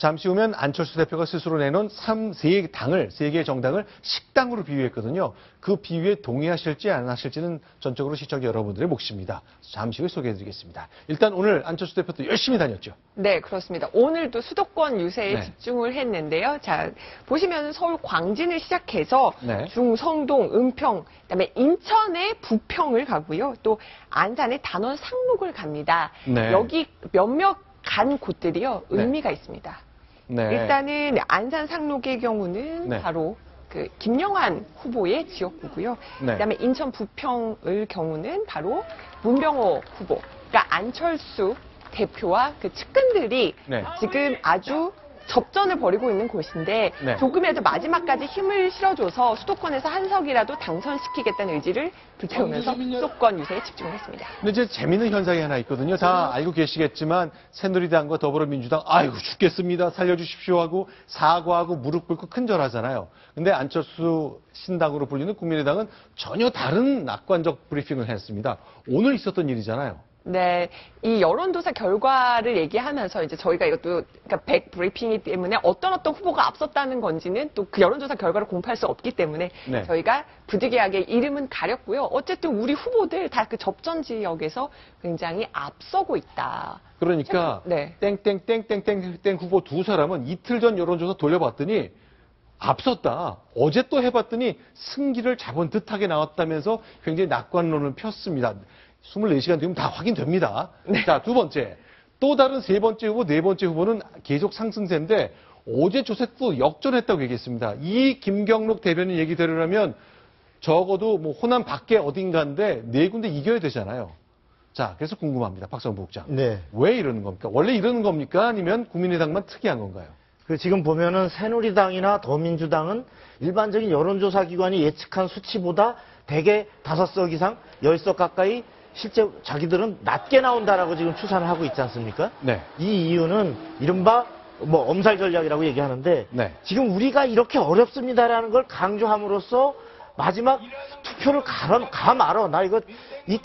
잠시 후면 안철수 대표가 스스로 내놓은 세 개의 정당을 식당으로 비유했거든요. 그 비유에 동의하실지 안 하실지는 전적으로 시청자 여러분들의 몫입니다. 잠시 후에 소개해드리겠습니다. 일단 오늘 안철수 대표도 열심히 다녔죠. 네, 그렇습니다. 오늘도 수도권 유세에 네. 집중을 했는데요. 자, 보시면 서울 광진을 시작해서 네. 중성동, 은평, 그다음에 인천의 부평을 가고요. 또 안산의 단원 상록을 갑니다. 네. 여기 몇몇 간 곳들이요. 의미가 네. 있습니다. 네. 일단은 안산 상록의 경우는 네. 바로 그 김영환 후보의 지역구고요. 네. 그다음에 인천 부평의 경우는 바로 문병호 후보, 그러니까 안철수 대표와 그 측근들이 네. 지금 아주 접전을 벌이고 있는 곳인데 네. 조금이라도 마지막까지 힘을 실어줘서 수도권에서 한 석이라도 당선시키겠다는 의지를 불태우면서 수도권 유세에 집중했습니다. 근데 이제 재미있는 현상이 하나 있거든요. 다 알고 계시겠지만 새누리당과 더불어민주당 아이고 죽겠습니다. 살려주십시오 하고 사과하고 무릎 꿇고 큰절하잖아요. 근데 안철수 신당으로 불리는 국민의당은 전혀 다른 낙관적 브리핑을 했습니다. 오늘 있었던 일이잖아요. 네, 이 여론조사 결과를 얘기하면서 이제 저희가 이것도 그러니까 100 브리핑이기 때문에 어떤 후보가 앞섰다는 건지는 또 그 여론조사 결과를 공표할 수 없기 때문에 네. 저희가 부득이하게 이름은 가렸고요. 어쨌든 우리 후보들 다 그 접전 지역에서 굉장히 앞서고 있다. 그러니까 네. 땡땡땡땡땡땡 후보 두 사람은 이틀 전 여론조사 돌려봤더니 앞섰다. 어제 또 해봤더니 승기를 잡은 듯하게 나왔다면서 굉장히 낙관론을 폈습니다. 24시간 되면 다 확인됩니다. 네. 자, 두 번째. 또 다른 세 번째 후보, 네 번째 후보는 계속 상승세인데 어제 조사 또 역전했다고 얘기했습니다. 이 김경록 대변인 얘기대로라면 적어도 뭐 호남 밖에 어딘가인데 네 군데 이겨야 되잖아요. 자, 그래서 궁금합니다. 박성부 국장. 네. 왜 이러는 겁니까? 원래 이러는 겁니까? 아니면 국민의당만 특이한 건가요? 그 지금 보면은 새누리당이나 더민주당은 일반적인 여론조사 기관이 예측한 수치보다 대개 5석 이상, 10석 가까이 실제 자기들은 낮게 나온다라고 지금 추산을 하고 있지 않습니까? 네. 이 이유는 이른바 뭐 엄살 전략이라고 얘기하는데 네. 지금 우리가 이렇게 어렵습니다라는 걸 강조함으로써 마지막 투표를 가 말어. 나 이거 이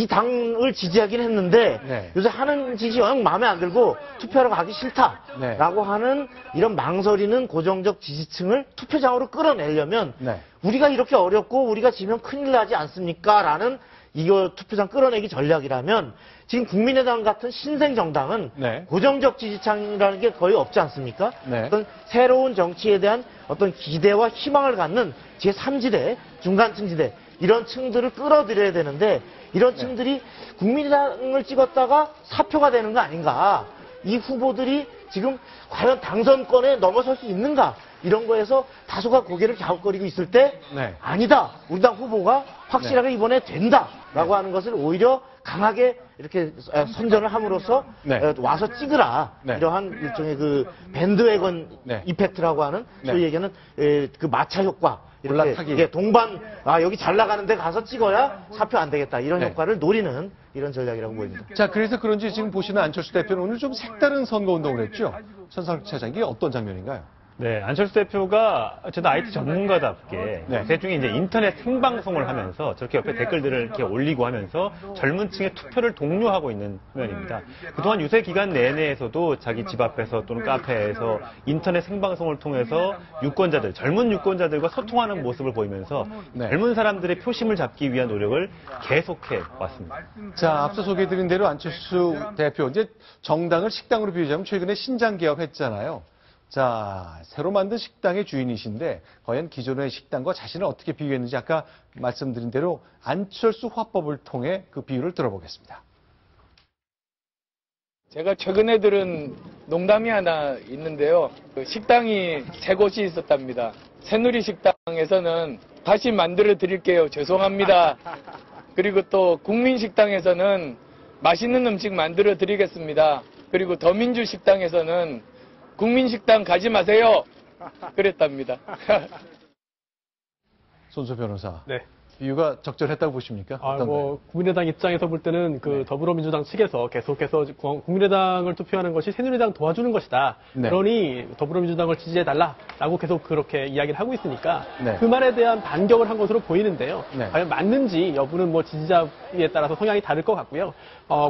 당을 지지하긴 했는데 네. 요새 하는 짓이 영 마음에 안 들고 투표하러 가기 싫다라고 네. 하는 이런 망설이는 고정적 지지층을 투표장으로 끌어내려면 네. 우리가 이렇게 어렵고 우리가 지면 큰일 나지 않습니까? 라는 이거 투표장 끌어내기 전략이라면 지금 국민의당 같은 신생 정당은 네. 고정적 지지층이라는 게 거의 없지 않습니까? 네. 어떤 새로운 정치에 대한 어떤 기대와 희망을 갖는 제3지대, 중간층 지대 이런 층들을 끌어들여야 되는데 이런 층들이 국민의당을 찍었다가 사표가 되는 거 아닌가? 이 후보들이 지금 과연 당선권에 넘어설 수 있는가? 이런 거에서 다소가 고개를 갸웃거리고 있을 때 네. 아니다. 우리 당 후보가 확실하게 이번에 된다라고 하는 것을 오히려 강하게 이렇게 선전을 함으로써 네. 와서 찍으라. 네. 이러한 일종의 그 밴드웨건 네. 이펙트라고 하는 네. 소위 얘기하는 그 마차 효과. 올라타기. 이렇게 동반 여기 잘 나가는데 가서 찍어야 사표 안 되겠다. 이런 네. 효과를 노리는 이런 전략이라고 보입니다. 자, 그래서 그런지 지금 보시는 안철수 대표는 오늘 좀 색다른 선거운동을 했죠. 천상 차장, 이게 어떤 장면인가요? 네, 안철수 대표가 저도 IT 전문가답게 네. 대중에 이제 인터넷 생방송을 하면서 저렇게 옆에 댓글들을 이렇게 올리고 하면서 젊은 층의 투표를 독려하고 있는 화면입니다. 그동안 유세 기간 내내에서도 자기 집 앞에서 또는 카페에서 인터넷 생방송을 통해서 유권자들, 젊은 유권자들과 소통하는 모습을 보이면서 네. 젊은 사람들의 표심을 잡기 위한 노력을 계속해 왔습니다. 자, 앞서 소개해드린 대로 안철수 대표, 이제 정당을 식당으로 비유하자면 최근에 신장 개업했잖아요. 자, 새로 만든 식당의 주인이신데 과연 기존의 식당과 자신을 어떻게 비유했는지 아까 말씀드린 대로 안철수 화법을 통해 그 비유를 들어보겠습니다. 제가 최근에 들은 농담이 하나 있는데요. 그 식당이 세 곳이 있었답니다. 새누리 식당에서는 다시 만들어 드릴게요. 죄송합니다. 그리고 또 국민식당에서는 맛있는 음식 만들어 드리겠습니다. 그리고 더민주 식당에서는 국민식당 가지 마세요. 그랬답니다. 손수 변호사. 네. 비유가 적절했다고 보십니까? 어떤가요? 국민의당 입장에서 볼 때는 그 더불어민주당 측에서 계속해서 국민의당을 투표하는 것이 새누리당 도와주는 것이다. 네. 그러니 더불어민주당을 지지해달라라고 계속 그렇게 이야기를 하고 있으니까 네. 그 말에 대한 반격을 한 것으로 보이는데요. 네. 과연 맞는지 여부는 뭐 지지자에 따라서 성향이 다를 것 같고요.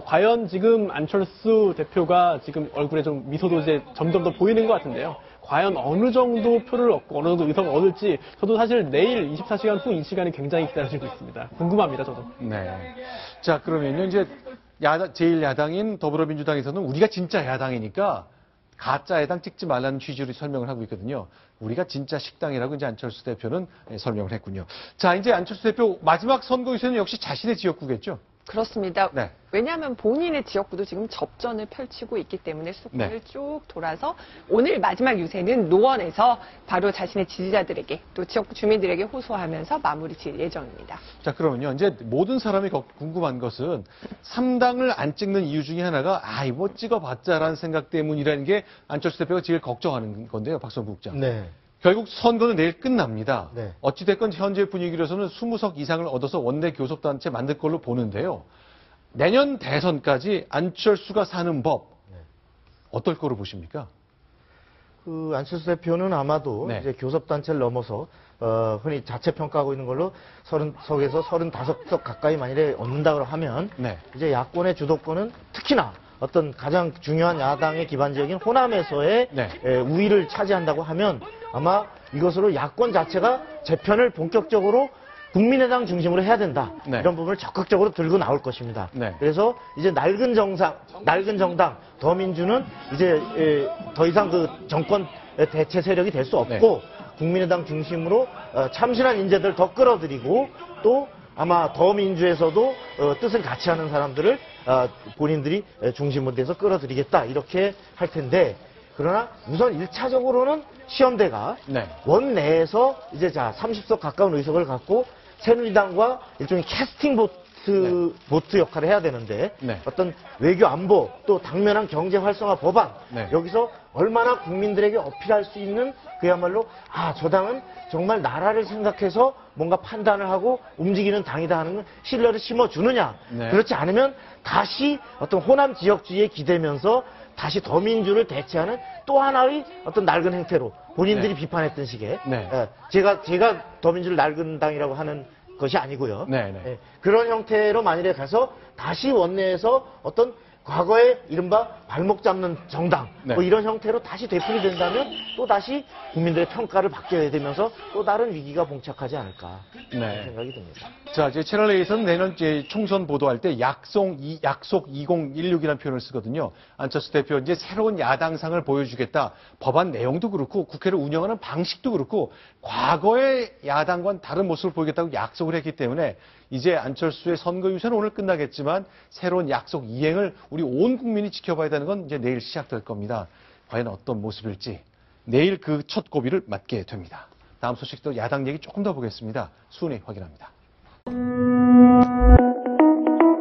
과연 지금 안철수 대표가 지금 얼굴에 좀 미소도 이제 점점 더 보이는 것 같은데요. 과연 어느 정도 표를 얻고 어느 정도 의석을 얻을지 저도 사실 내일 24시간 후 이 시간이 굉장히 기다려지고 있습니다. 궁금합니다, 저도. 네. 자, 그러면요, 이제 제1야당인 더불어민주당에서는 우리가 진짜 야당이니까 가짜 야당 찍지 말라는 취지로 설명을 하고 있거든요. 우리가 진짜 식당이라고 이제 안철수 대표는 설명을 했군요. 자, 이제 안철수 대표 마지막 선거 유세는 역시 자신의 지역구겠죠? 그렇습니다. 네. 왜냐하면 본인의 지역구도 지금 접전을 펼치고 있기 때문에 수도권을 네. 쭉 돌아서 오늘 마지막 유세는 노원에서 바로 자신의 지지자들에게 또 지역구 주민들에게 호소하면서 마무리 지을 예정입니다. 자, 그러면요. 이제 모든 사람이 궁금한 것은 3당을 안 찍는 이유 중에 하나가 뭐 찍어봤자라는 생각 때문이라는 게 안철수 대표가 제일 걱정하는 건데요. 박성국 국장. 네. 결국 선거는 내일 끝납니다. 네. 어찌됐건 현재 분위기로서는 20석 이상을 얻어서 원내 교섭단체 만들 걸로 보는데요. 내년 대선까지 안철수가 사는 법 어떨 거로 보십니까? 그 안철수 대표는 아마도 네. 이제 교섭단체를 넘어서 흔히 자체 평가하고 있는 걸로 30석에서 35석 가까이 만일에 얻는다고 하면 네. 이제 야권의 주도권은 특히나 어떤 가장 중요한 야당의 기반 지역인 호남에서의 네. 우위를 차지한다고 하면 아마 이것으로 야권 자체가 재편을 본격적으로 국민의당 중심으로 해야 된다. 네. 이런 부분을 적극적으로 들고 나올 것입니다. 네. 그래서 이제 낡은 정당, 더민주는 이제 더 이상 그 정권 대체 세력이 될 수 없고 국민의당 중심으로 참신한 인재들 더 끌어들이고 또 아마 더민주에서도 뜻을 같이 하는 사람들을 본인들이 중심으로 돼서 끌어들이겠다 이렇게 할 텐데 그러나 우선 1차적으로는 시험대가 네. 원내에서 이제 30석 가까운 의석을 갖고 새누리당과 일종의 캐스팅 보트 역할을 해야 되는데 네. 어떤 외교 안보 또 당면한 경제 활성화 법안 네. 여기서 얼마나 국민들에게 어필할 수 있는 그야말로 저 당은 정말 나라를 생각해서 뭔가 판단을 하고 움직이는 당이다 하는 신뢰를 심어주느냐 네. 그렇지 않으면 다시 어떤 호남 지역주의에 기대면서 다시 더민주를 대체하는 또 하나의 어떤 낡은 행태로 본인들이 네. 비판했던 식의 네. 제가 더민주를 낡은 당이라고 하는 것이 아니고요. 네, 네. 예, 그런 형태로 만일에 가서 다시 원내에서 어떤 과거에 이른바 발목 잡는 정당 네. 뭐 이런 형태로 다시 되풀이 된다면 또 다시 국민들의 평가를 받게 되면서 또 다른 위기가 봉착하지 않을까 네. 생각이 듭니다. 자, 이제 채널A에서는 내년 이제 총선 보도할 때 약속 2016이라는 표현을 쓰거든요. 안철수 대표 이제 새로운 야당상을 보여주겠다. 법안 내용도 그렇고 국회를 운영하는 방식도 그렇고 과거의 야당과는 다른 모습을 보이겠다고 약속을 했기 때문에 이제 안철수의 선거 유세는 오늘 끝나겠지만 새로운 약속 이행을 우리 온 국민이 지켜봐야 되는 건 이제 내일 시작될 겁니다. 과연 어떤 모습일지 내일 그 첫 고비를 맞게 됩니다. 다음 소식도 야당 얘기 조금 더 보겠습니다. 순위 확인합니다.